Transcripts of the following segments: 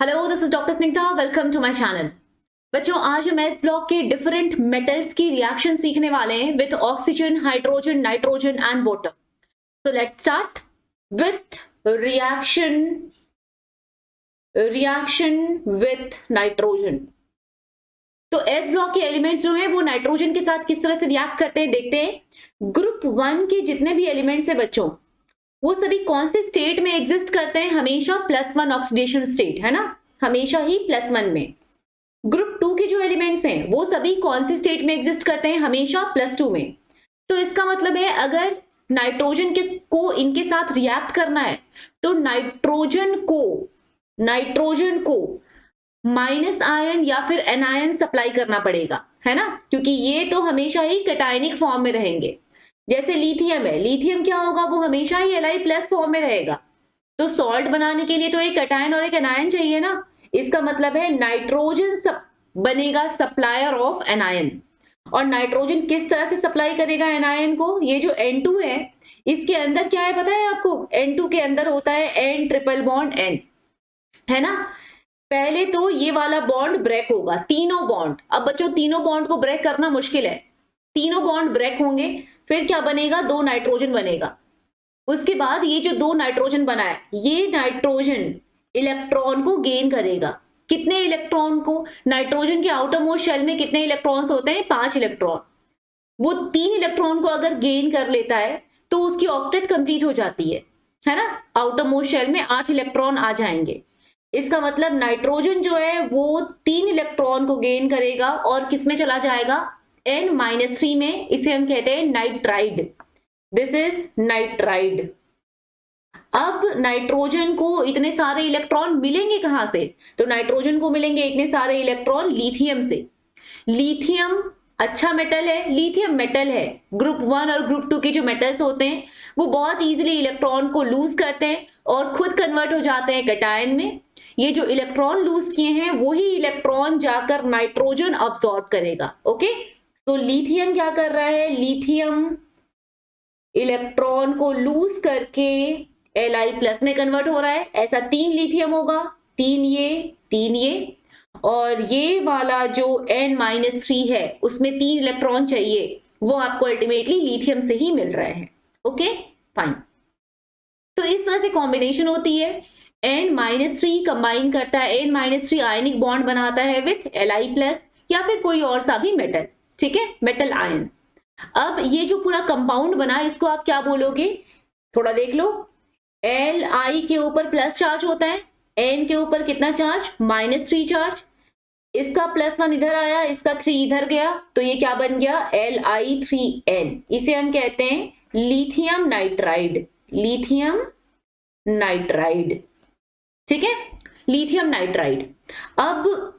Hello, this is doctor Snigdha. Welcome to my channel. बच्चों, आज हम इस ब्लॉक के डिफरेंट मेटल्स की रिएक्शन सीखने वाले हैं with oxygen, hydrogen, nitrogen and water. So let's start with reaction with nitrogen. तो एस ब्लॉक के एलिमेंट्स जो हैं वो नाइट्रोजन के साथ किस तरह से रिएक्ट करते हैं देखते हैं। ग्रुप वन के जितने भी एलिमेंट्स है बच्चों, वो सभी कौन से स्टेट में एग्जिस्ट करते हैं? हमेशा +1 ऑक्सीडेशन स्टेट, है ना, हमेशा ही +1 में। ग्रुप टू के जो एलिमेंट्स हैं वो सभी कौन सी स्टेट में एग्जिस्ट करते हैं? हमेशा +2 में। तो इसका मतलब है अगर नाइट्रोजन के को इनके साथ रिएक्ट करना है तो नाइट्रोजन को माइनस आयन या फिर एनायन सप्लाई करना पड़ेगा, है ना, क्योंकि ये तो हमेशा ही कैटायनिक फॉर्म में रहेंगे। जैसे लिथियम है, लिथियम क्या होगा, वो हमेशा ही Li+ फॉर्म में रहेगा। तो सॉल्ट बनाने के लिए तो एक कैटायन और एक एनायन चाहिए ना। इसका मतलब है नाइट्रोजन बनेगा सप्लायर ऑफ एनायन। और नाइट्रोजन किस तरह से सप्लाई करेगा एनायन को? ये जो N2 है, इसके अंदर क्या है पता है आपको? N2 के अंदर होता है N ट्रिपल बॉन्ड N, है ना। पहले तो ये वाला बॉन्ड ब्रेक होगा, तीनों बॉन्ड। अब बच्चों, तीनों बॉन्ड को ब्रेक करना मुश्किल है। तीनों बॉन्ड ब्रेक होंगे, फिर क्या बनेगा? 2 नाइट्रोजन बनेगा। उसके बाद ये जो 2 नाइट्रोजन बना है, ये नाइट्रोजन इलेक्ट्रॉन को गेन करेगा। कितने इलेक्ट्रॉन को? नाइट्रोजन के आउटर मोस्ट शेल में कितने इलेक्ट्रॉन्स होते हैं? 5 इलेक्ट्रॉन। वो 3 इलेक्ट्रॉन को अगर गेन कर लेता है तो उसकी ऑक्टेट कंप्लीट हो जाती है ना। आउटर मोस्ट शेल में 8 इलेक्ट्रॉन आ जाएंगे। इसका मतलब नाइट्रोजन जो है वो 3 इलेक्ट्रॉन को गेन करेगा और किसमें चला जाएगा? N-3 में। इसे हम कहते हैं नाइट्राइड। This is nitride. अब नाइट्रोजन को इतने सारे इलेक्ट्रॉन मिलेंगे कहां से? तो नाइट्रोजन को मिलेंगे इतने सारे इलेक्ट्रॉन लिथियम से। लिथियम अच्छा मेटल है, लिथियम मेटल है। ग्रुप 1 और ग्रुप 2 के जो मेटल्स होते हैं वो बहुत इजीली इलेक्ट्रॉन को लूज करते हैं और खुद कन्वर्ट हो जाते हैं कैटायन में। ये जो इलेक्ट्रॉन लूज किए हैं वही इलेक्ट्रॉन जाकर नाइट्रोजन अब्सॉर्ब करेगा। ओके, तो लिथियम क्या कर रहा है? लिथियम इलेक्ट्रॉन को लूज करके Li+ में कन्वर्ट हो रहा है। ऐसा 3 लिथियम होगा, 3 ये और ये वाला जो N-3 है उसमें 3 इलेक्ट्रॉन चाहिए, वो आपको अल्टीमेटली लिथियम से ही मिल रहे हैं। Okay fine. तो इस तरह से कॉम्बिनेशन होती है। N-3 कंबाइन करता है, N-3 आयनिक बॉन्ड बनाता है विथ Li+ या फिर कोई और सा भी मेटल, ठीक है, मेटल आयन। अब ये जो पूरा कंपाउंड बना इसको आप क्या बोलोगे? थोड़ा देख लो। Li के ऊपर प्लस चार्ज होता है, N के ऊपर कितना चार्ज? -3 चार्ज। इसका +1 इधर आया, इसका 3 इधर गया, तो ये क्या बन गया? Li3N। इसे हम कहते हैं लिथियम नाइट्राइड। लिथियम नाइट्राइड, ठीक है, लिथियम नाइट्राइड। अब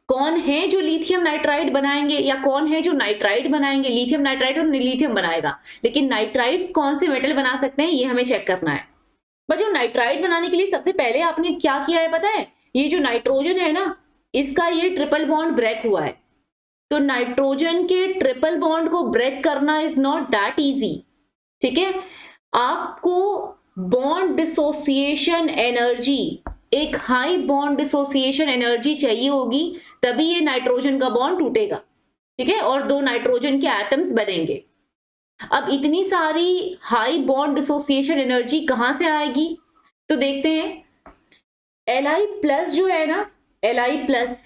कौन है जो लिथियम नाइट्राइड बनाएंगे या कौन है जो नाइट्राइड बनाएंगे? लिथियम नाइट्राइड और लिथियम बनाएगा, लेकिन नाइट्राइड्स कौन से मेटल बना सकते हैं ये हमें चेक करना है। बच्चों, नाइट्राइड बनाने के लिए सबसे पहले आपने क्या किया है पता है? ये जो नाइट्रोजन है ना, इसका ये ट्रिपल बॉन्ड ब्रेक हुआ है। तो नाइट्रोजन के ट्रिपल बॉन्ड को ब्रेक करना इज नॉट दैट इजी, ठीक है। आपको बॉन्ड डिसोसिएशन एनर्जी, एक हाई बॉन्ड डिसोसिएशन एनर्जी चाहिए होगी, तभी ये नाइट्रोजन का बॉन्ड टूटेगा, ठीक है, और 2 नाइट्रोजन के एटम्स बनेंगे। अब इतनी सारी हाई बॉन्ड डिसोसिएशन एनर्जी कहां से आएगी? तो देखते हैं। Li+ जो है ना, Li+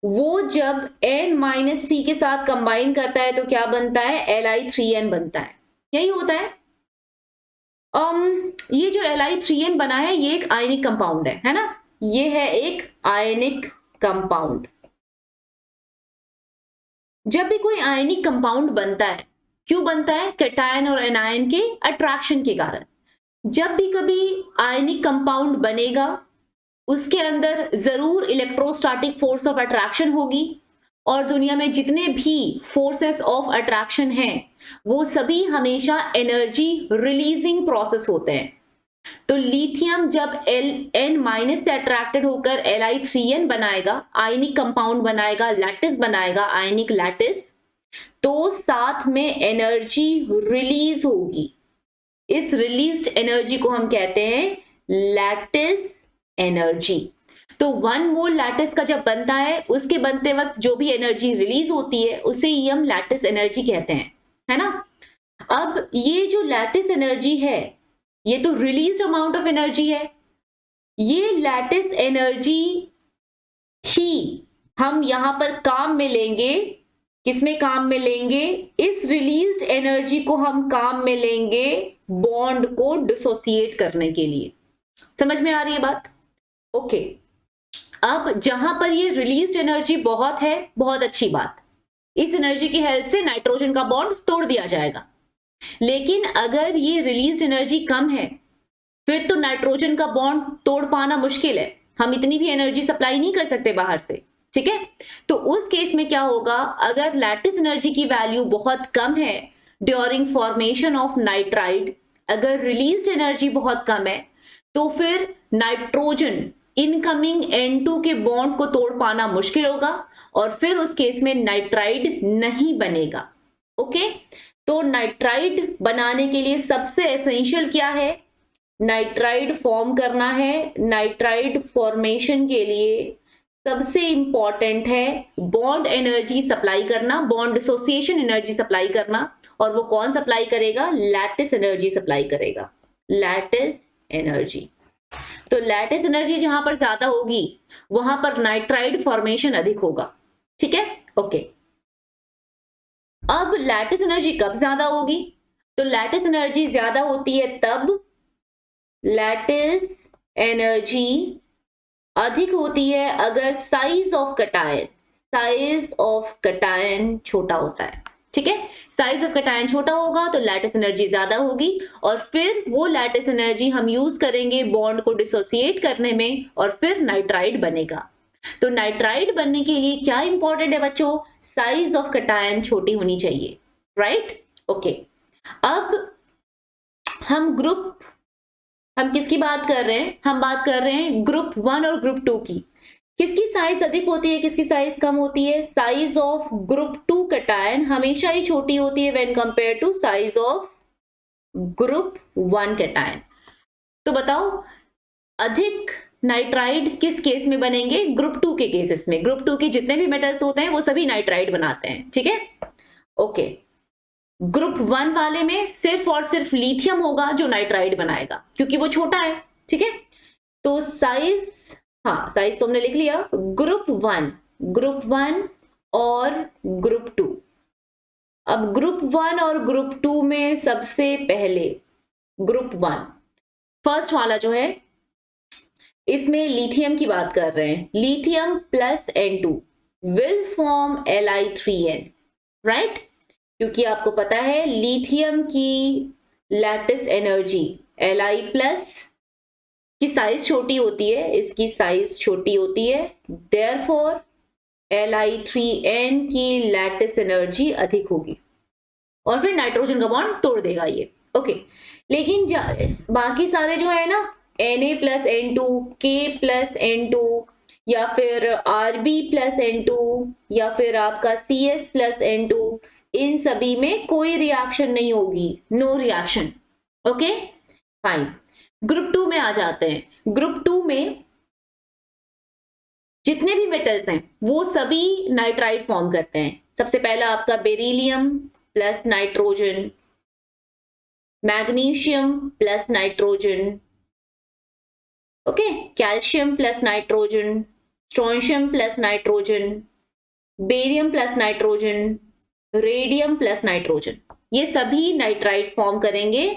वो जब N-3 के साथ कंबाइन करता है तो क्या बनता है? Li3N बनता है। यही होता है। ये जो Li3N बना है ये एक आयनिक कंपाउंड है ना, ये है एक आयनिक कंपाउंड। जब भी कोई आयनिक कंपाउंड बनता है, क्यों बनता है? कैटायन और एनायन के अट्रैक्शन के कारण। जब भी कभी आयनिक कंपाउंड बनेगा उसके अंदर जरूर इलेक्ट्रोस्टैटिक फोर्स ऑफ अट्रैक्शन होगी, और दुनिया में जितने भी फोर्सेस ऑफ अट्रैक्शन हैं वो सभी हमेशा एनर्जी रिलीजिंग प्रोसेस होते हैं। तो लिथियम जब N- से अट्रैक्टेड होकर Li3N बनाएगा, आयनिक कंपाउंड बनाएगा, लैटिस बनाएगा, आयनिक लैटिस, तो साथ में एनर्जी रिलीज होगी। इस रिलीज्ड एनर्जी को हम कहते हैं लैटिस एनर्जी। तो 1 मोल लैटिस का जब बनता है, उसके बनते वक्त जो भी एनर्जी रिलीज होती है उसे ही हम लैटिस एनर्जी कहते हैं, है ना। अब ये जो लैटिस एनर्जी है, ये तो रिलीज्ड अमाउंट ऑफ एनर्जी है। ये लैटिस एनर्जी ही हम यहां पर काम में लेंगे। किसमें काम में लेंगे? इस रिलीज्ड एनर्जी को हम काम में लेंगे बॉन्ड को डिसोसिएट करने के लिए। समझ में आ रही है बात? ओके। अब जहां पर ये रिलीज्ड एनर्जी बहुत है, बहुत अच्छी बात, इस एनर्जी की हेल्प से नाइट्रोजन का बॉन्ड तोड़ दिया जाएगा। लेकिन अगर ये रिलीज्ड एनर्जी कम है, फिर तो नाइट्रोजन का बॉन्ड तोड़ पाना मुश्किल है। हम इतनी भी एनर्जी सप्लाई नहीं कर सकते बाहर से, ठीक है। तो उस केस में क्या होगा? अगर लैटिस एनर्जी की वैल्यू बहुत कम है ड्यूरिंग फॉर्मेशन ऑफ नाइट्राइड, अगर रिलीज्ड एनर्जी बहुत कम है, तो फिर नाइट्रोजन इनकमिंग N2 के बॉन्ड को तोड़ पाना मुश्किल होगा और फिर उस केस में नाइट्राइड नहीं बनेगा। ओके, तो नाइट्राइड बनाने के लिए सबसे एसेंशियल क्या है? नाइट्राइड फॉर्म करना है। नाइट्राइड फॉर्मेशन के लिए सबसे इंपॉर्टेंट है बॉन्ड एनर्जी सप्लाई करना, बॉन्ड डिसोसिएशन एनर्जी सप्लाई करना। और वो कौन सप्लाई करेगा? लैटिस एनर्जी सप्लाई करेगा, लैटिस एनर्जी। तो लैटिस एनर्जी जहां पर ज्यादा होगी वहां पर नाइट्राइड फॉर्मेशन अधिक होगा, ठीक है। ओके, अब लैटिस एनर्जी कब ज्यादा होगी? तो लैटिस एनर्जी ज्यादा होती है तब, लैटिस एनर्जी अधिक होती है अगर साइज ऑफ कटायन छोटा होता है, ठीक है। साइज ऑफ कटायन छोटा होगा तो लैटिस एनर्जी ज्यादा होगी और फिर वो लैटिस एनर्जी हम यूज करेंगे बॉन्ड को डिसोसिएट करने में और फिर नाइट्राइड बनेगा। तो नाइट्राइड बनने के लिए क्या इंपॉर्टेंट है बच्चों? साइज ऑफ कटायन छोटी होनी चाहिए, राइट। ओके, अब हम किसकी बात कर रहे हैं? हम बात कर रहे हैं ग्रुप 1 और ग्रुप 2 की। किसकी साइज अधिक होती है, किसकी साइज कम होती है? साइज ऑफ ग्रुप 2 कटायन हमेशा ही छोटी होती है when compare to size of group 1 cation. तो बताओ अधिक नाइट्राइड किस केस में बनेंगे? ग्रुप 2 के केसेस में। ग्रुप 2 के जितने भी मेटल्स होते हैं वो सभी नाइट्राइड बनाते हैं, ठीक है। ओके, ग्रुप 1 वाले में सिर्फ और सिर्फ लिथियम होगा जो नाइट्राइड बनाएगा क्योंकि वो छोटा है, ठीक है। तो साइज, हाँ साइज तो हमने लिख लिया। ग्रुप 1 और ग्रुप 2। अब ग्रुप 1 और ग्रुप 2 में सबसे पहले ग्रुप 1 फर्स्ट वाला जो है, इसमें लिथियम की बात कर रहे हैं। Lithium plus N2 will form Li3n, right. क्योंकि आपको पता है लिथियम की लैटिस एनर्जी Li प्लस की साइज छोटी होती है, इसकी साइज छोटी होती है, देयरफॉर Li3n की लैटिस एनर्जी अधिक होगी और फिर नाइट्रोजन का बॉन्ड तोड़ देगा ये। ओके, लेकिन बाकी सारे जो है ना, Na plus N2, K plus N2 या फिर Rb प्लस N2 या फिर आपका CS प्लस N2, इन सभी में कोई रिएक्शन नहीं होगी, no reaction. Okay fine. Group 2 में आ जाते हैं। ग्रुप 2 में जितने भी मेटल्स हैं वो सभी नाइट्राइड फॉर्म करते हैं। सबसे पहला आपका beryllium plus nitrogen, magnesium plus nitrogen, okay, calcium plus nitrogen, strontium plus nitrogen, barium plus nitrogen, radium plus nitrogen, ये सभी नाइट्राइड फॉर्म करेंगे।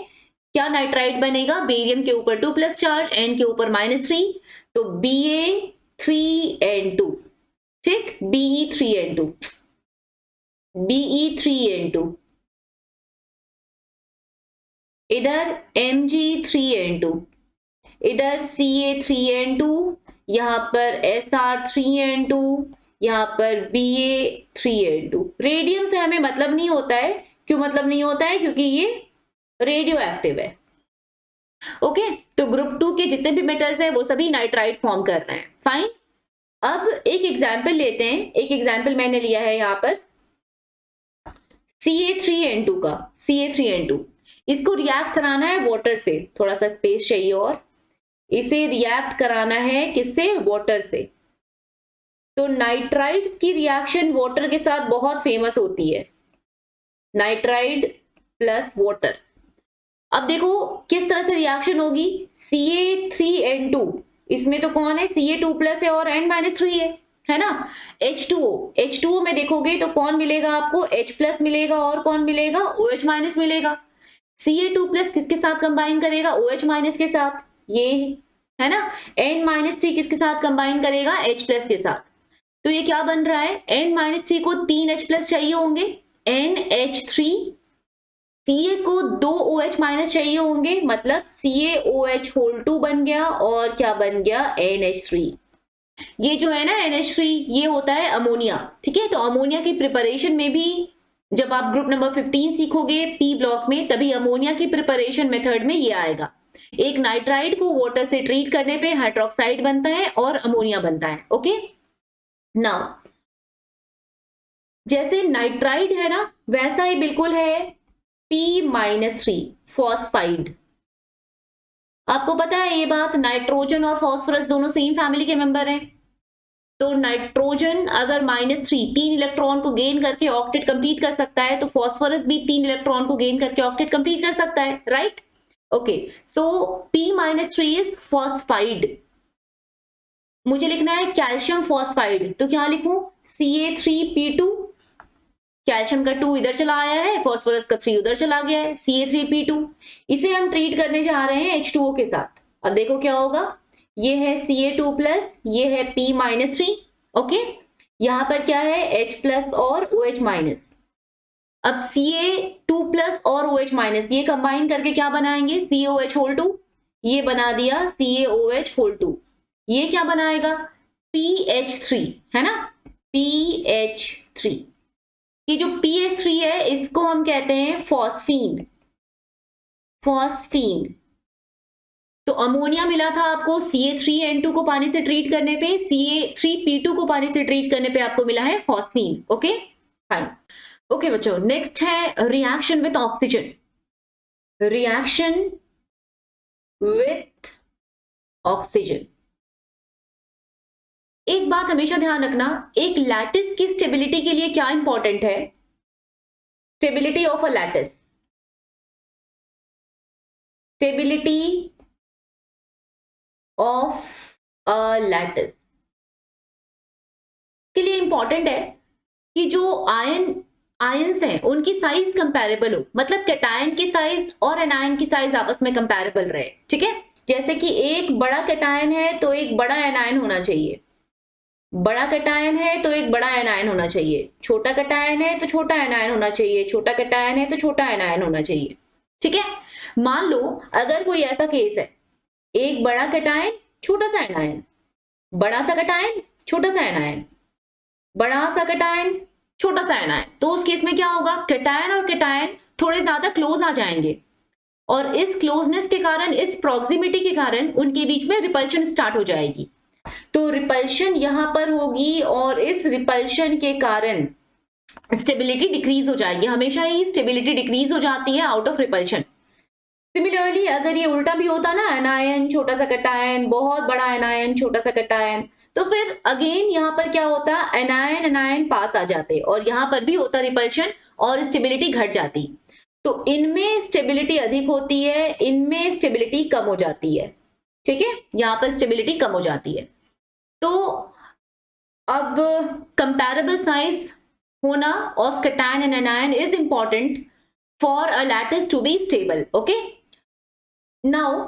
क्या नाइट्राइड बनेगा? बेरियम के ऊपर 2 प्लस चार्ज, N के ऊपर -3, तो Ba3N2, ठीक, Be3N2, इधर Mg3N2, इधर Ca3N2, यहां पर Sr3N2, यहां पर Ba3N2। रेडियम से हमें मतलब नहीं होता है। क्यों मतलब नहीं होता है? क्योंकि ये रेडियो एक्टिव है। ओके, तो ग्रुप 2 के जितने भी मेटल्स हैं वो सभी नाइट्राइड फॉर्म कर रहे हैं। फाइन। अब एक एग्जाम्पल लेते हैं। एक एग्जाम्पल मैंने लिया है यहां पर Ca3N2 का। Ca3N2 इसको रिएक्ट कराना है वाटर से, थोड़ा सा स्पेस चाहिए और इसे रिएक्ट कराना है किससे? वाटर से। तो नाइट्राइड की रिएक्शन वाटर के साथ बहुत फेमस होती है, नाइट्राइड प्लस वाटर। अब देखो किस तरह से रिएक्शन होगी, Ca3N2, इसमें तो कौन है? Ca2 प्लस है और N-3 है ना। H2O में देखोगे तो कौन मिलेगा आपको? H प्लस मिलेगा और कौन मिलेगा? OH माइनस मिलेगा। Ca2 प्लस किसके साथ कंबाइन करेगा? OH माइनस के साथ, ये है ना। N-3 किसके साथ कंबाइन करेगा? H प्लस के साथ। तो ये क्या बन रहा है? N-3 को 3 H प्लस चाहिए होंगे, NH3, Ca को 2 OH माइनस चाहिए होंगे, मतलब CaOH होल 2 बन गया, और क्या बन गया? NH3। ये जो है ना NH3, ये होता है अमोनिया, ठीक है। तो अमोनिया की प्रिपरेशन में भी जब आप ग्रुप नंबर 15 सीखोगे पी ब्लॉक में, तभी अमोनिया की प्रिपरेशन मेथड में ये आएगा। एक नाइट्राइड को वाटर से ट्रीट करने पे हाइड्रोक्साइड बनता है और अमोनिया बनता है। ओके, नाउ जैसे नाइट्राइड है ना, वैसा ही बिल्कुल है P-3 फॉस्फाइड। आपको पता है ये बात, नाइट्रोजन और फॉस्फोरस दोनों सेम फैमिली के मेंबर हैं। तो नाइट्रोजन अगर -3 3 इलेक्ट्रॉन को गेन करके ऑक्टेट कंप्लीट कर सकता है, तो फॉस्फोरस भी 3 इलेक्ट्रॉन को गेन करके ऑक्टेट कंप्लीट कर सकता है, right. Okay, so P-3 is phosphide. मुझे लिखना है कैल्शियम फॉस्फाइड, तो क्या लिखूं? Ca3P2, कैल्शियम का 2 इधर चला आया है, फॉस्फोरस का 3 उधर चला गया है, Ca3P2। इसे हम ट्रीट करने जा रहे हैं H2O के साथ। अब देखो क्या होगा, ये है Ca2 प्लस, ये है P-3, ओके। यहां पर क्या है? H प्लस और OH माइनस। अब Ca2 प्लस और OH माइनस ये कंबाइन करके क्या बनाएंगे? CaOH होल 2, ये बना दिया CaOH होल 2। ये क्या बनाएगा? PH3, है ना, PH3। ये जो PH3 है इसको हम कहते हैं फॉस्फीन, फॉस्फीन। तो अमोनिया मिला था आपको Ca3N2 को पानी से ट्रीट करने पे, Ca3P2 को पानी से ट्रीट करने पे आपको मिला है फॉस्फीन। Okay, fine. ओके बच्चों, नेक्स्ट है reaction with oxygen. Reaction with oxygen, एक बात हमेशा ध्यान रखना, एक लैटिस की स्टेबिलिटी के लिए क्या इंपॉर्टेंट है? Stability of a lattice, stability of a lattice के लिए इंपॉर्टेंट है कि जो आयंस हैं उनकी साइज कंपैरेबल हो, मतलब कैटायन की साइज और एनायन की साइज आपस में कंपैरेबल रहे, ठीक है। जैसे कि एक बड़ा कैटायन है तो एक बड़ा एनायन होना चाहिए, बड़ा कैटायन है तो एक बड़ा एनायन होना चाहिए, छोटा कैटायन है तो छोटा एनायन होना चाहिए, छोटा कैटायन है तो छोटा एनायन होना चाहिए, ठीक है। मान लो अगर कोई ऐसा केस है, एक बड़ा कैटायन छोटा सा एनायन, बड़ा सा कैटायन छोटा सा एनायन, बड़ा सा कैटायन छोटा सा एनायन, तो उस केस में क्या होगा? कैटायन और कैटायन थोड़े ज्यादा क्लोज आ जाएंगे, और इस क्लोजनेस के कारण, इस प्रॉक्सिमिटी के कारण उनके बीच में रिपल्शन स्टार्ट हो जाएगी। तो रिपल्शन यहां पर होगी, और इस रिपल्शन के कारण स्टेबिलिटी डिक्रीज हो जाएगी। हमेशा ही स्टेबिलिटी डिक्रीज हो जाती है आउट ऑफ रिपल्शन। सिमिलरली अगर ये उल्टा भी होता ना, एनायन छोटा सा कैटायन, बहुत बड़ा एनायन छोटा सा कैटायन, तो फिर अगेन यहाँ पर क्या होता? एनायन एनायन पास आ जाते और यहाँ पर भी होता रिपल्शन और स्टेबिलिटी घट जाती। तो इनमें स्टेबिलिटी अधिक होती है, इनमें स्टेबिलिटी कम हो जाती है, ठीक है। यहाँ पर स्टेबिलिटी कम हो जाती है। तो अब कंपैरेबल साइज होना of cation and anion is important for a lattice to be stable. Okay, now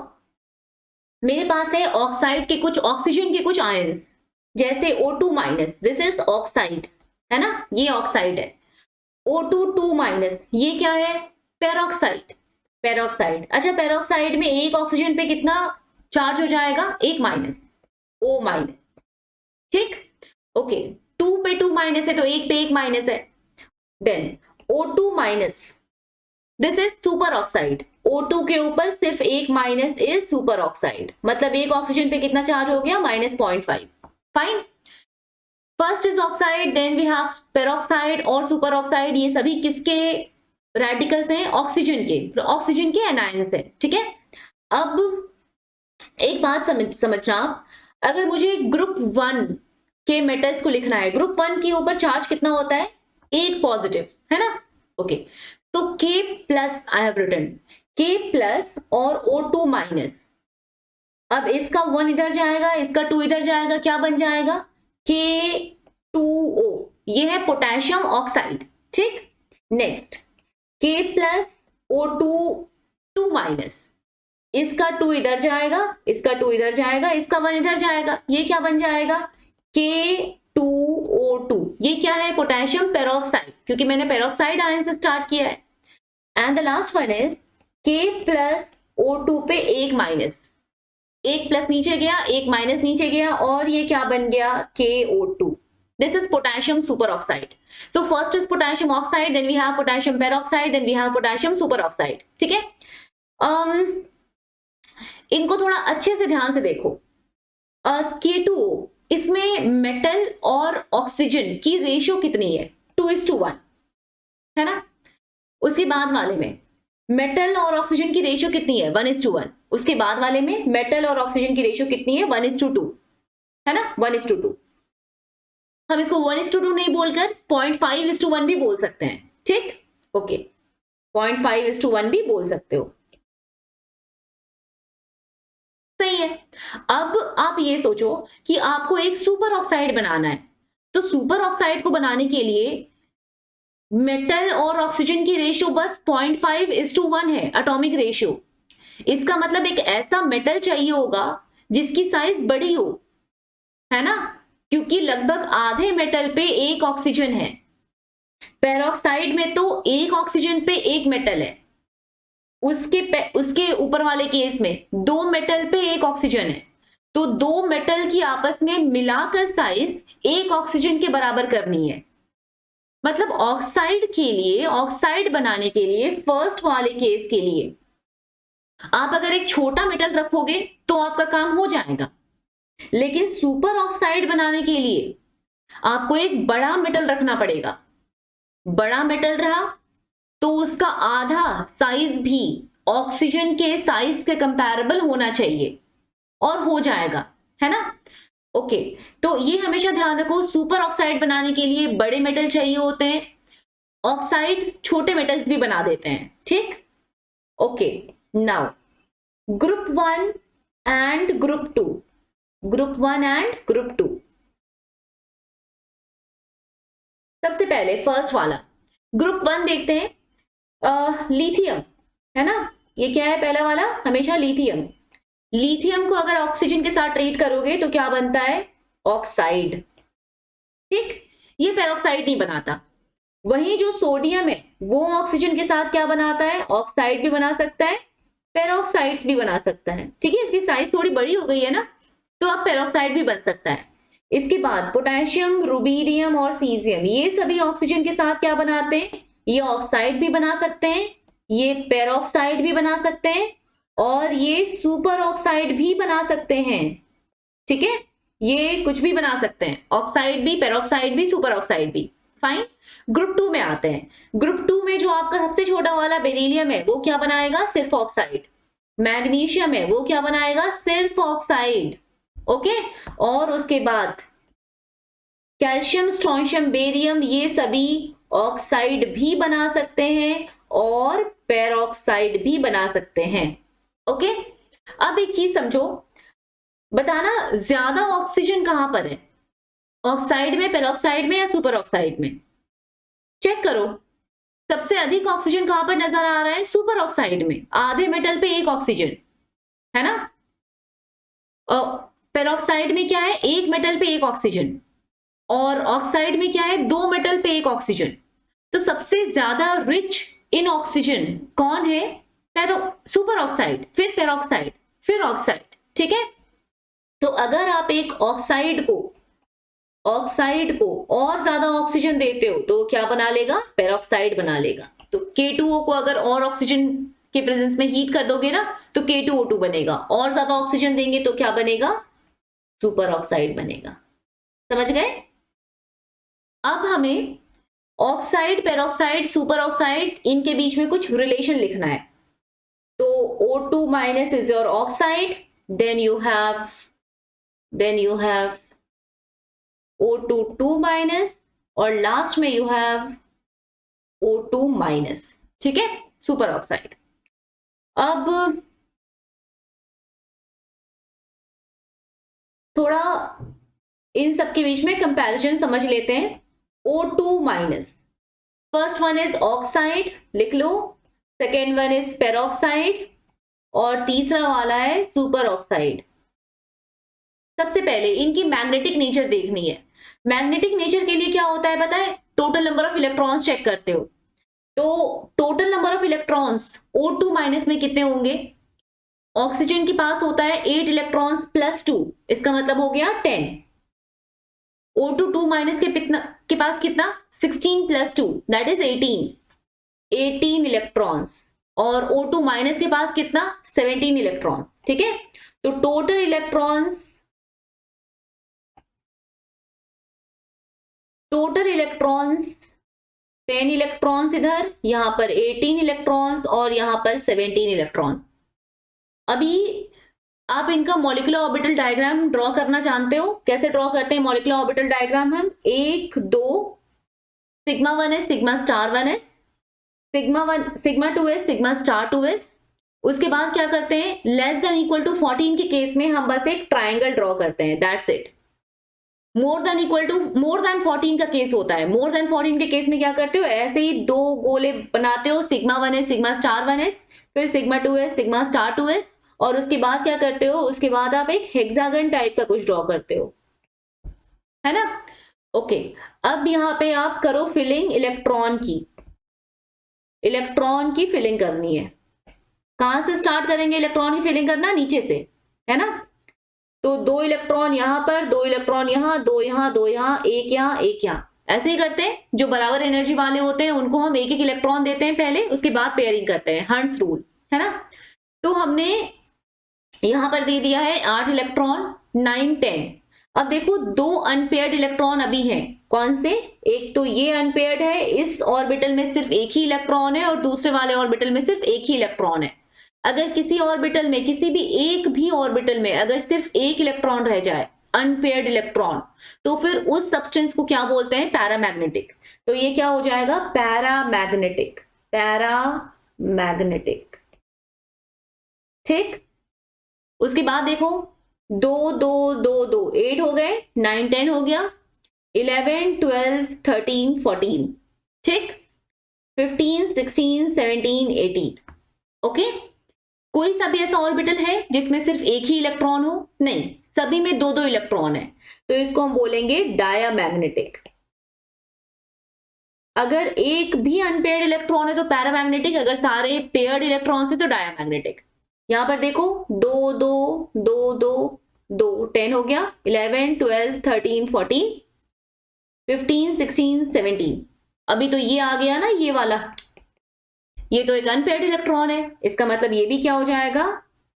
मेरे पास है ऑक्साइड के कुछ, ऑक्सीजन के कुछ आयंस, जैसे O2 minus, this is oxide, है ना, ये ऑक्साइड है। O2 2 माइनस, ये क्या है? Peroxide, peroxide. अच्छा, पेरोक्साइड में एक ऑक्सीजन पे कितना चार्ज हो जाएगा? 1 माइनस, O माइनस, ठीक। ओके, 2 पे 2 माइनस है तो 1 पे 1 माइनस है। Then O2 minus, this is super oxide. O2 के ऊपर सिर्फ 1 माइनस इज सुपर ऑक्साइड, मतलब एक ऑक्सीजन पे कितना चार्ज हो गया? -0.5। Fine, first is oxide, then we have peroxide और सुपर ऑक्साइड। ये सभी किसके रेडिकल्स हैं? ऑक्सीजन के, ऑक्सीजन के एनायंस है, ठीक है। अब एक बात समझना आप, अगर मुझे ग्रुप 1 के मेटल्स को लिखना है, ग्रुप 1 के ऊपर चार्ज कितना होता है? 1 पॉजिटिव, है ना? ओके, तो K plus I have written, K plus और O2 माइनस। अब इसका 1 इधर जाएगा, इसका 2 इधर जाएगा, क्या बन जाएगा? K2O, ये है पोटेशियम ऑक्साइड, ठीक। Next K plus O2 2 minus, इसका 2 इधर जाएगा, इसका 2 इधर जाएगा, इसका 1 इधर जाएगा, ये क्या बन जाएगा? K2O2, ये क्या है? पोटेशियम पेरोक्साइड, क्योंकि मैंने पेरोक्साइड आयन से स्टार्ट किया है। And the last one is K plus O2 पे 1 माइनस, 1 प्लस नीचे गया, 1 माइनस नीचे गया, और ये क्या बन गया? KO2। This is potassium superoxide. So first is potassium oxide, then we have potassium peroxide, then we have potassium superoxide. ठीक है? इनको थोड़ा अच्छे से ध्यान से देखो। K2O, इसमें मेटल और ऑक्सीजन की रेशियो कितनी है? 2:1, है ना? उसके बाद वाले में मेटल और ऑक्सीजन की रेशियो कितनी है? 1:1। उसके बाद वाले में मेटल और ऑक्सीजन की रेशियो कितनी है? 1:2, है ना? 1:2। हम इसको 1:2 नहीं बोलकर 0.5:1 भी बोल सकते हैं, ठीक? ओके, 0.5:1 भी बोल सकते हो, सही है। अब आप ये सोचो कि आपको एक सुपर ऑक्साइड बनाना है, तो सुपर ऑक्साइड को बनाने के लिए मेटल और ऑक्सीजन की रेशियो बस 0.5:1 है, एटॉमिक रेशियो। इसका मतलब एक ऐसा मेटल चाहिए होगा जिसकी साइज बड़ी हो, है ना? क्योंकि लगभग आधे मेटल पे 1 ऑक्सीजन है। पेरोक्साइड में तो 1 ऑक्सीजन पे 1 मेटल है, उसके ऊपर वाले केस में 2 मेटल पे 1 ऑक्सीजन है, तो 2 मेटल की आपस में मिलाकर साइज 1 ऑक्सीजन के बराबर करनी है। मतलब ऑक्साइड के लिए, ऑक्साइड बनाने के लिए, फर्स्ट वाले केस के लिए आप अगर एक छोटा मेटल रखोगे तो आपका काम हो जाएगा, लेकिन सुपर ऑक्साइड बनाने के लिए आपको एक बड़ा मेटल रखना पड़ेगा। बड़ा मेटल रहा तो उसका आधा साइज भी ऑक्सीजन के साइज के कंपैरेबल होना चाहिए, और हो जाएगा, है ना? ओके, तो ये हमेशा ध्यान रखो, सुपर ऑक्साइड बनाने के लिए बड़े मेटल चाहिए होते हैं, ऑक्साइड छोटे मेटल्स भी बना देते हैं, ठीक? Okay, now group 1 and group 2, group 1 and group 2। सबसे पहले फर्स्ट वाला ग्रुप 1 देखते हैं, लिथियम, है ना? ये क्या है पहला वाला? हमेशा लिथियम। लिथियम को अगर ऑक्सीजन के साथ ट्रीट करोगे तो क्या बनता है? ऑक्साइड, ठीक? ये पेरोक्साइड नहीं बनाता। वहीं जो सोडियम है वो ऑक्सीजन के साथ क्या बनाता है? ऑक्साइड भी बना सकता है, पेरोक्साइड्स भी बना सकता है, ठीक है? इसकी साइज थोड़ी बड़ी हो गई है ना, तो अब पेरोक्साइड भी बन सकता है। इसके बाद पोटेशियम, रुबीडियम और सीजियम, ये सभी ऑक्सीजन के साथ क्या बनाते हैं? ये ऑक्साइड भी बना सकते हैं, ये पेरोक्साइड भी बना सकते हैं, और ये सुपर ऑक्साइड भी बना सकते हैं, ठीक है? ये कुछ भी बना सकते हैं, ऑक्साइड भी, पेरोक्साइड भी, सुपर ऑक्साइड भी। फाइन। ग्रुप 2 में आते हैं। ग्रुप 2 में जो आपका सबसे छोटा वाला बेरिलियम है वो क्या बनाएगा? सिर्फ ऑक्साइड। मैग्नीशियम है वो क्या बनाएगा? सिर्फ ऑक्साइड, ओके? और उसके बाद कैल्शियम, स्ट्रोंशियम, बेरियम, ये सभी ऑक्साइड भी बना सकते हैं और पेरोक्साइड भी बना सकते हैं, ओके? अब एक चीज समझो, बताना ज्यादा ऑक्सीजन कहां पर है? ऑक्साइड में, पेरोक्साइड में, या सुपर ऑक्साइड में? चेक करो, सबसे अधिक ऑक्सीजन कहां पर नजर आ रहा है? सुपर ऑक्साइड में, आधे मेटल पे 1 ऑक्सीजन, है ना? पेरोक्साइड में क्या है? 1 मेटल पे 1 ऑक्सीजन, और ऑक्साइड में क्या है? 2 मेटल पे 1 ऑक्सीजन। तो सबसे ज्यादा रिच इन ऑक्सीजन कौन है? सुपर ऑक्साइड, फिर पेरोक्साइड, फिर ऑक्साइड, ठीक है? तो अगर आप एक ऑक्साइड को और ज्यादा ऑक्सीजन देते हो तो क्या बना लेगा? पेरोक्साइड बना लेगा। तो K2O को अगर और ऑक्सीजन के प्रेजेंस में हीट कर दोगे ना तो K2O2 बनेगा, और ज्यादा ऑक्सीजन देंगे तो क्या बनेगा? सुपर ऑक्साइड बनेगा। समझ गए? अब हमें ऑक्साइड, पेरोक्साइड, सुपर ऑक्साइड, इनके बीच में कुछ रिलेशन लिखना है। तो O2 minus is your oxide, then you have O2 2 minus और लास्ट में यू हैव O2 माइनस, ठीक है, सुपर ऑक्साइड। अब थोड़ा इन सब के बीच में कंपैरिजन समझ लेते हैं। O2 minus, first one is oxide, लिख लो, सेकेंड वन इज पेरोक्साइड और तीसरा वाला है सुपर ऑक्साइड। सबसे पहले इनकी मैग्नेटिक नेचर देखनी है। मैग्नेटिक नेचर के लिए क्या होता है पता है, total number of electrons check करते हो, तो total number of electrons O2 minus में कितने होंगे? ऑक्सीजन के पास होता है 8 इलेक्ट्रॉन्स प्लस 2, इसका मतलब हो गया 10। O2 2 माइनस के पास कितना? 16 प्लस 2 दैट इज 18 इलेक्ट्रॉन्स, और O2 माइनस के पास कितना? 17 इलेक्ट्रॉन्स, ठीक है। तो टोटल इलेक्ट्रॉन्स 10 इलेक्ट्रॉन्स इधर, यहां पर 18 इलेक्ट्रॉन्स और यहां पर 17 इलेक्ट्रॉन्स। अभी आप इनका मॉलिक्यूलर ऑर्बिटल डायग्राम ड्रॉ करना जानते हो? कैसे ड्रॉ करते हैं मॉलिक्यूलर ऑर्बिटल डायग्राम हम? 1 2 सिग्मा 1 है, सिग्मा स्टार 1 है, सिग्मा 2 है, सिग्मा स्टार 2 है। उसके बाद क्या करते हैं, लेस देन इक्वल टू 14 के केस में हम बस एक ट्राइंगल ड्रॉ करते हैं, दैट्स इट। मोर देन 14 का केस होता है, मोर देन 14 के केस में क्या करते हो, ऐसे ही दो गोले बनाते हो, सिग्मा 1 है, सिग्मा स्टार 1 है, फिर सिग्मा 2 है, सिग्मा स्टार 2 है, और उसके बाद क्या करते हो, उसके बाद आप एक हेक्सागन टाइप का कुछ ड्रॉ करते हो, है ना। ओके, अब यहाँ पे आप करो फिलिंग इलेक्ट्रॉन की फिलिंग करनी है। कहां से स्टार्ट करेंगे इलेक्ट्रॉन की फिलिंग करना? नीचे से, है ना। तो 2 इलेक्ट्रॉन यहां पर, 2 इलेक्ट्रॉन यहां, 2 यहां, 2 यहां, एक यहां, एक यहां, ऐसे ही करते हैं। जो बराबर एनर्जी वाले होते हैं उनको हम एक एक इलेक्ट्रॉन देते हैं पहले, उसके बाद पेयरिंग करते हैं, हंट्स रूल, है ना। तो हमने यहां पर दे दिया है 8 इलेक्ट्रॉन, 9 10। अब देखो 2 अनपेयर्ड इलेक्ट्रॉन अभी हैं, कौन से? एक तो ये अनपेयर्ड है, इस ऑर्बिटल में सिर्फ एक ही इलेक्ट्रॉन है, और दूसरे वाले ऑर्बिटल में सिर्फ एक ही इलेक्ट्रॉन है। अगर किसी ऑर्बिटल में, किसी भी एक भी ऑर्बिटल में अगर सिर्फ एक इलेक्ट्रॉन रह जाए, अनपेयर्ड इलेक्ट्रॉन, तो फिर उस सब्सटेंस को क्या बोलते हैं? पैरामैग्नेटिक। तो ये क्या हो जाएगा? पैरामैग्नेटिक, ठीक। उसके बाद देखो 2 2 2 2 8 हो गए, 9 10 हो गया, 11 12 13 14, ठीक, 15 16 17 18। ओके, कोई सा भी ऐसा ऑर्बिटल है जिसमें सिर्फ एक ही इलेक्ट्रॉन हो? नहीं, सभी में 2 2 इलेक्ट्रॉन है, तो इसको हम बोलेंगे डायामैग्नेटिक। अगर एक भी अनपेयर्ड इलेक्ट्रॉन है तो पैरामैग्नेटिक, अगर सारे पेयर्ड इलेक्ट्रॉन है तो डायामैग्नेटिक। यहां पर देखो 2 2 2 2 2 10 हो गया, 11 12 13 14 15 16 17। अभी तो ये आ गया ना, ये वाला, ये तो एक अनपेयर्ड इलेक्ट्रॉन है, इसका मतलब ये भी क्या हो जाएगा?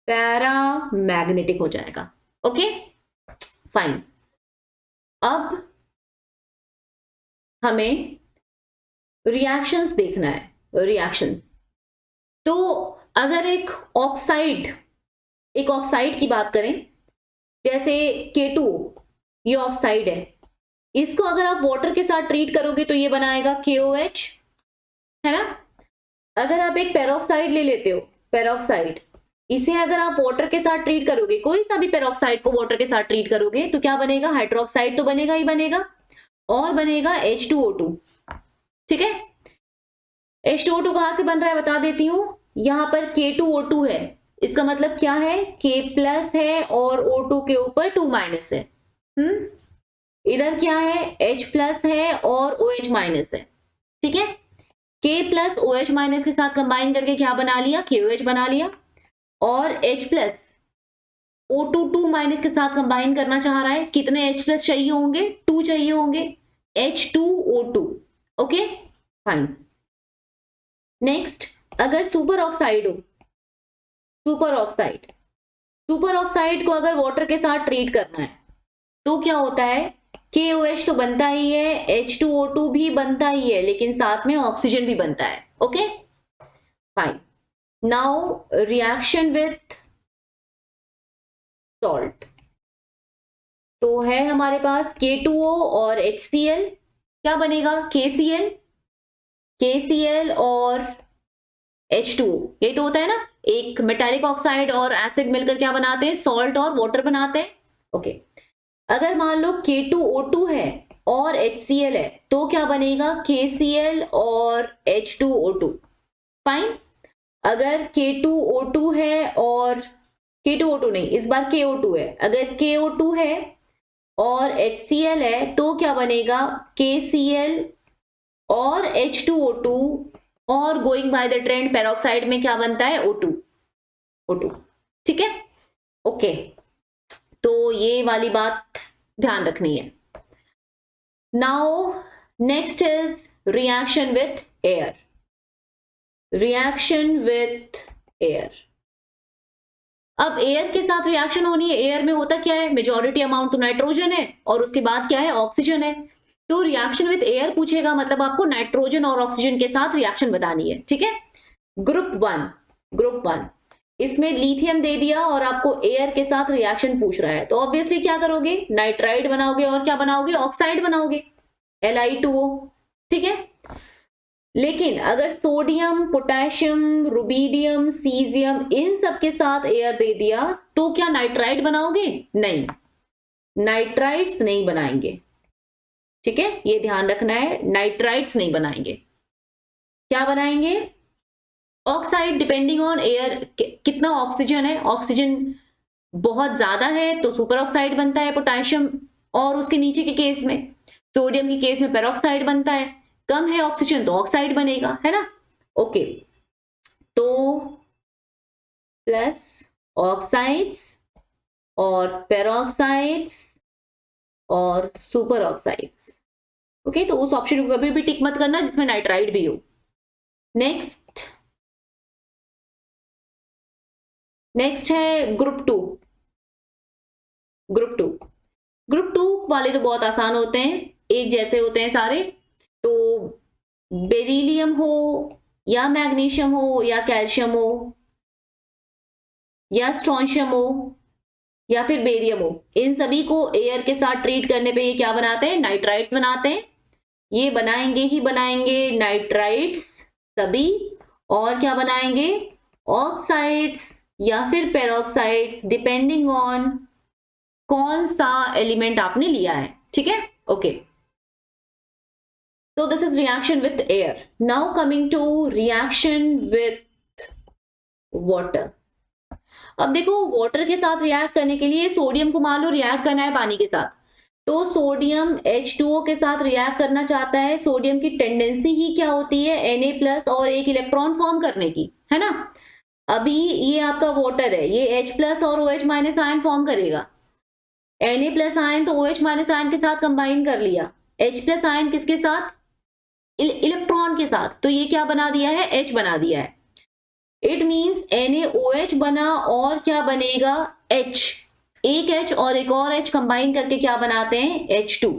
पैरामैग्नेटिक हो जाएगा। Okay fine. अब हमें रिएक्शंस देखना है, रिएक्शंस। तो अगर एक ऑक्साइड की बात करें, जैसे K2, ये ऑक्साइड है, इसको अगर आप वाटर के साथ ट्रीट करोगे तो ये बनाएगा KOH, है ना। अगर आप एक पेरोक्साइड ले लेते हो, पेरोक्साइड, इसे अगर आप वाटर के साथ ट्रीट करोगे, कोई सा भी पेरोक्साइड को वाटर के साथ ट्रीट करोगे तो क्या बनेगा? हाइड्रोक्साइड तो बनेगा ही बनेगा, और बनेगा H2O2, ठीक है। H2O2 कहां से बन रहा है बता देती हूं, यहां पर K2O2 है, इसका मतलब क्या है? K प्लस है और O2 के ऊपर 2 माइनस है। इधर क्या है? H प्लस है और OH माइनस है, ठीक है। K प्लस OH माइनस के साथ कंबाइन करके क्या बना लिया? KOH बना लिया। और H प्लस O2 2 माइनस के साथ कंबाइन करना चाह रहा है, कितने H प्लस चाहिए होंगे? 2 चाहिए होंगे, H2O2। Okay fine. नेक्स्ट, अगर सुपर ऑक्साइड हो, सुपर ऑक्साइड को अगर वाटर के साथ ट्रीट करना है तो क्या होता है? KOH तो बनता ही है, H2O2 भी बनता ही है, लेकिन साथ में ऑक्सीजन भी बनता है। Okay fine. Now reaction with salt. तो है हमारे पास K2O और HCl, क्या बनेगा KCl, KCl और H2O, यही तो होता है ना, एक मेटालिक ऑक्साइड और एसिड मिलकर क्या बनाते हैं, सॉल्ट और वाटर बनाते हैं। ओके, अगर मान लो K2O2 है और HCl है तो क्या बनेगा, KCl और H2O2। फाइन। अगर K2O2 है और K2O2 नहीं, इस बार KO2 है, अगर KO2 है और HCl है तो क्या बनेगा, KCl और H2O2, और going by the trend peroxide में क्या बनता है, O2। ठीक है, ओके, तो ये वाली बात ध्यान रखनी है। Now next is reaction with air. Reaction with air, अब एयर के साथ रिएक्शन होनी है। एयर में होता क्या है, मेजॉरिटी अमाउंट तो नाइट्रोजन है और उसके बाद क्या है, ऑक्सीजन है। तो रिएक्शन विथ एयर पूछेगा, मतलब आपको नाइट्रोजन और ऑक्सीजन के साथ रिएक्शन बतानी है। ठीक है, ग्रुप वन इसमें लिथियम दे दिया और आपको एयर के साथ रिएक्शन पूछ रहा है, तो ऑब्वियसली क्या करोगे, नाइट्राइड बनाओगे और क्या बनाओगे, ऑक्साइड बनाओगे, Li2O। ठीक है, लेकिन अगर सोडियम, पोटेशियम, रुबीडियम, सीजियम इन सब के साथ एयर दे दिया तो क्या नाइट्राइड बनाओगे, नहीं, नाइट्राइड्स नहीं बनाएंगे। ठीक है, ये ध्यान रखना है, नाइट्राइड्स नहीं बनाएंगे। क्या बनाएंगे, ऑक्साइड, डिपेंडिंग ऑन एयर कितना ऑक्सीजन है। ऑक्सीजन बहुत ज्यादा है तो सुपर ऑक्साइड बनता है पोटेशियम, और उसके नीचे के केस में, सोडियम के केस में पेरोक्साइड बनता है। कम है ऑक्सीजन तो ऑक्साइड बनेगा, है ना। ओके, तो प्लस ऑक्साइड्स और पेरोक्साइड्स और सुपर ऑक्साइड्स। ओके, तो उस ऑप्शन को कभी भी टिक मत करना जिसमें नाइट्राइड भी हो। नेक्स्ट है ग्रुप टू वाले तो बहुत आसान होते हैं, एक जैसे होते हैं सारे। तो बेरिलियम हो या मैग्नीशियम हो या कैल्शियम हो या स्ट्रोंशियम हो या फिर बेरियम हो, इन सभी को एयर के साथ ट्रीट करने पे ये क्या बनाते हैं, नाइट्राइड्स बनाते हैं। ये बनाएंगे ही बनाएंगे नाइट्राइड्स सभी, और क्या बनाएंगे, ऑक्साइड्स या फिर पेरोक्साइड्स, डिपेंडिंग ऑन कौन सा एलिमेंट आपने लिया है। ठीक है, okay, so this is reaction with air. Now coming to reaction with water. अब देखो, वाटर के साथ रिएक्ट करने के लिए सोडियम को मान लो रिएक्ट करना है पानी के साथ, तो सोडियम H2O के साथ रिएक्ट करना चाहता है। सोडियम की टेंडेंसी ही क्या होती है, Na+ और एक इलेक्ट्रॉन फॉर्म करने की, है ना। अभी ये आपका वाटर है, ये H+ और OH- आयन फॉर्म करेगा। Na+ आयन तो OH- आयन के साथ कंबाइन कर लिया, H+ आयन किसके साथ, इलेक्ट्रॉन के साथ, तो ये क्या बना दिया है, H बना दिया है। इट मीन्स NaOH बना और क्या बनेगा, H, एक H और एक और H कंबाइन करके क्या बनाते हैं, H2।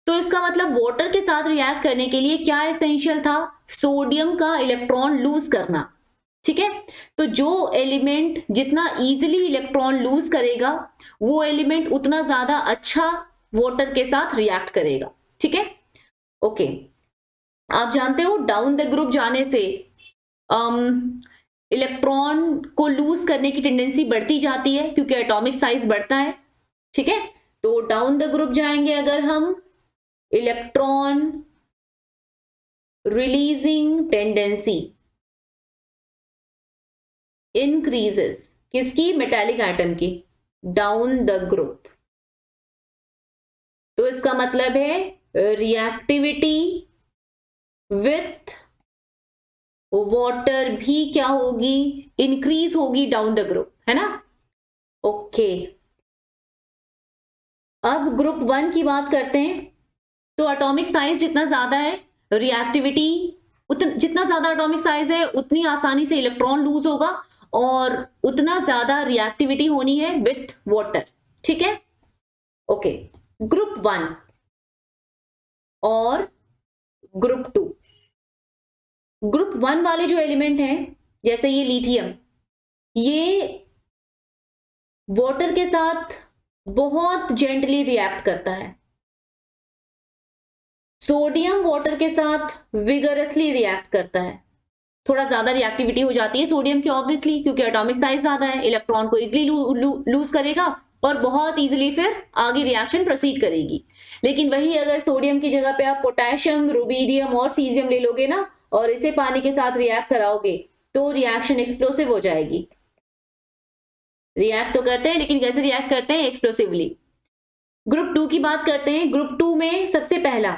तो इसका मतलब वाटर के साथ रिएक्ट करने के लिए क्या एसेंशियल था, सोडियम का इलेक्ट्रॉन लूज करना। ठीक है, तो जो एलिमेंट जितना इजीली इलेक्ट्रॉन लूज करेगा वो एलिमेंट उतना ज्यादा अच्छा वाटर के साथ रिएक्ट करेगा। ठीक है, ओके, आप जानते हो डाउन द ग्रुप जाने से इलेक्ट्रॉन को लूज करने की टेंडेंसी बढ़ती जाती है क्योंकि एटॉमिक साइज बढ़ता है। ठीक है, तो डाउन द ग्रुप जाएंगे अगर हम, इलेक्ट्रॉन रिलीजिंग टेंडेंसी इंक्रीजेस, किसकी, मेटालिक एटम की, डाउन द ग्रुप। तो इसका मतलब है रिएक्टिविटी विथ वाटर भी क्या होगी, इंक्रीज होगी डाउन द ग्रुप, है ना। ओके, अब ग्रुप 1 की बात करते हैं। तो एटॉमिक साइज जितना ज्यादा है, रिएक्टिविटी जितना ज्यादा एटॉमिक साइज है उतनी आसानी से इलेक्ट्रॉन लूज होगा और उतना ज्यादा रिएक्टिविटी होनी है विथ वाटर। ठीक है, ओके, ग्रुप 1 और ग्रुप 2। ग्रुप 1 वाले जो एलिमेंट हैं, जैसे ये लिथियम, ये वाटर के साथ बहुत जेंटली रिएक्ट करता है, सोडियम वाटर के साथ विगरसली रिएक्ट करता है, थोड़ा ज्यादा रिएक्टिविटी हो जाती है सोडियम की ऑब्वियसली, क्योंकि एटॉमिक साइज ज्यादा है, इलेक्ट्रॉन को इजिली लूज करेगा और बहुत इजिली फिर आगे रिएक्शन प्रोसीड करेगी। लेकिन वही अगर सोडियम की जगह पे आप पोटेशियम, रुबीडियम और सीजियम ले लोगे ना और इसे पानी के साथ रिएक्ट कराओगे तो रिएक्शन एक्सप्लोसिव हो जाएगी। रिएक्ट तो करते हैं लेकिन कैसे रिएक्ट करते हैं? एक्सप्लोसिवली। ग्रुप 2 की बात करते हैं। ग्रुप 2 में सबसे पहला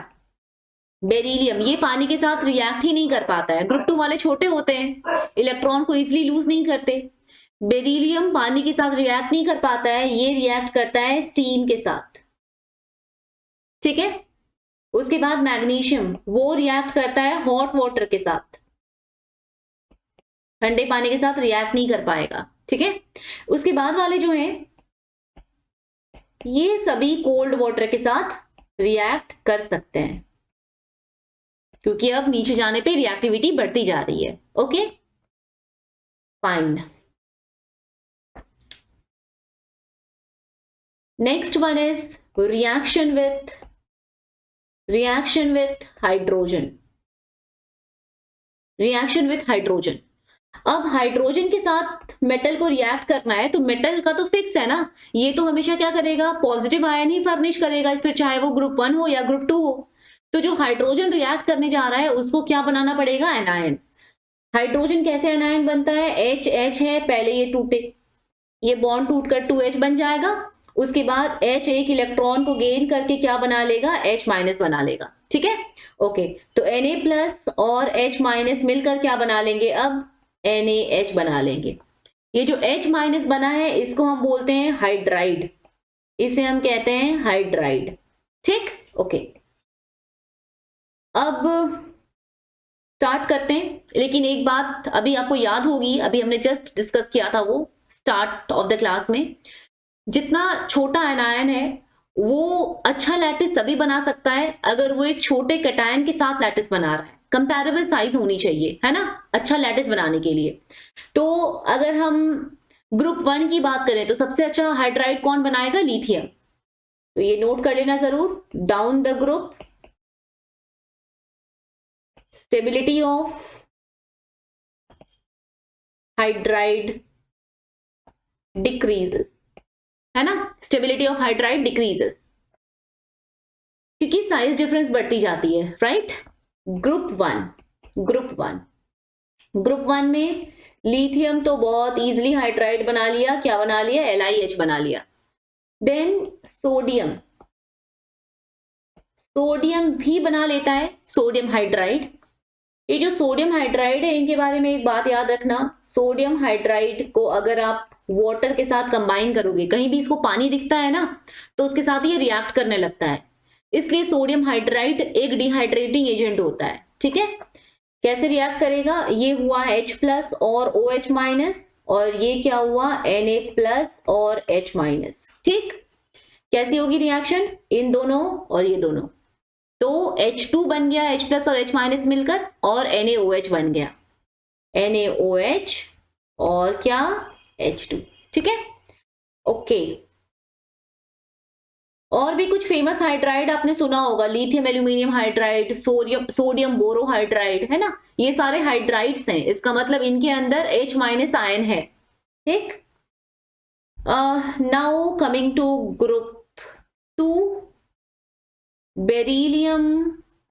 बेरिलियम, ये पानी के साथ रिएक्ट ही नहीं कर पाता है, ग्रुप 2 वाले छोटे होते हैं, इलेक्ट्रॉन को इजिली लूज नहीं करते। बेरिलियम पानी के साथ रिएक्ट नहीं कर पाता है, ये रिएक्ट करता है स्टीम के साथ, ठीक है। उसके बाद मैग्नीशियम, वो रिएक्ट करता है हॉट वाटर के साथ, ठंडे पानी के साथ रिएक्ट नहीं कर पाएगा, ठीक है। उसके बाद वाले जो हैं ये सभी कोल्ड वाटर के साथ रिएक्ट कर सकते हैं, क्योंकि अब नीचे जाने पे रिएक्टिविटी बढ़ती जा रही है। Okay fine. Next one is reaction with hydrogen. Reaction with hydrogen, अब हाइड्रोजन के साथ मेटल को रिएक्ट करना है तो मेटल का तो फिक्स है ना, ये तो हमेशा क्या करेगा? पॉजिटिव आयन ही फर्निश करेगा, फिर चाहे वो ग्रुप 1 हो या ग्रुप 2 हो। तो जो हाइड्रोजन रिएक्ट करने जा रहा है उसको क्या बनाना पड़ेगा? एनायन। हाइड्रोजन कैसे एनायन बनता है? H है, पहले ये टूटे, ये बॉन्ड टूटकर 2H बन जाएगा, उसके बाद H एक इलेक्ट्रॉन को गेन करके क्या बना लेगा? H- बना लेगा, ठीक है। ओके, तो Na+ और H- मिलकर क्या बना लेंगे? अब NaH बना लेंगे। ये जो H- बना है इसको हम बोलते हैं हाइड्राइड, इसे हम कहते हैं हाइड्राइड, ठीक। ओके, अब स्टार्ट करते हैं, लेकिन एक बात अभी आपको याद होगी, अभी हमने जस्ट डिस्कस किया था वो स्टार्ट ऑफ द क्लास में, जितना छोटा एनायन है वो अच्छा लैटिस तभी बना सकता है अगर वो एक छोटे कैटायन के साथ लैटिस बना रहा है, कंपैरेबल साइज होनी चाहिए, है ना, अच्छा लैटिस बनाने के लिए। तो अगर हम ग्रुप 1 की बात करें तो सबसे अच्छा हाइड्राइड कौन बनाएगा? लिथियम। तो ये नोट कर लेना जरूर, down the group stability of hydride decreases, है ना, स्टेबिलिटी ऑफ हाइड्राइड डिक्रीजेस, क्योंकि साइज डिफरेंस बढ़ती जाती है, राइट। ग्रुप 1 में लिथियम तो बहुत इजीली हाइड्राइड बना लिया, क्या बना लिया? LiH बना लिया। देन सोडियम भी बना लेता है, सोडियम हाइड्राइड। ये जो सोडियम हाइड्राइड है इनके बारे में एक बात याद रखना, सोडियम हाइड्राइड को अगर आप वाटर के साथ कंबाइन करोगे, कहीं भी इसको पानी दिखता है ना तो उसके साथ ये रिएक्ट करने लगता है, इसलिए सोडियम हाइड्राइड एक डिहाइड्रेटिंग एजेंट होता है, ठीक है। कैसे रिएक्ट करेगा? ये हुआ H+ और OH-, और ये क्या हुआ? Na+ और H-, ठीक। कैसी होगी रिएक्शन? इन दोनों और ये दोनों, तो H2 बन गया, H+ और H- मिलकर, और NaOH बन गया, NaOH और क्या? H2, ठीक है। ओके, और भी कुछ फेमस हाइड्राइड आपने सुना होगा, lithium aluminium hydride, sodium borohydride, है ना, ये सारे हाइड्राइड्स हैं, इसका मतलब इनके अंदर H- आयन है, ठीक। Now coming to group 2, beryllium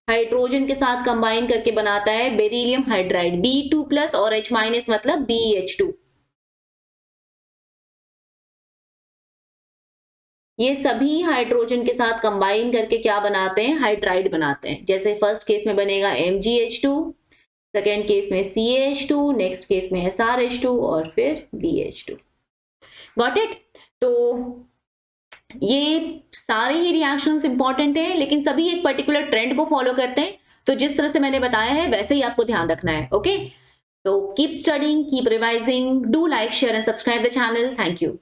hydrogen के साथ कंबाइन करके बनाता है बेरिलियम हाइड्राइड, B2+ और H- मतलब BH2। ये सभी हाइड्रोजन के साथ कंबाइन करके क्या बनाते हैं? हाइड्राइड बनाते हैं। जैसे फर्स्ट केस में बनेगा MgH2, सेकेंड केस में CH2, नेक्स्ट केस में SrH2 और फिर BH2। Got it? तो ये सारे ही रिएक्शंस इंपॉर्टेंट है, लेकिन सभी एक पर्टिकुलर ट्रेंड को फॉलो करते हैं, तो जिस तरह से मैंने बताया है वैसे ही आपको ध्यान रखना है। ओके, तो keep studying, keep revising, do like, share and subscribe the channel. Thank you.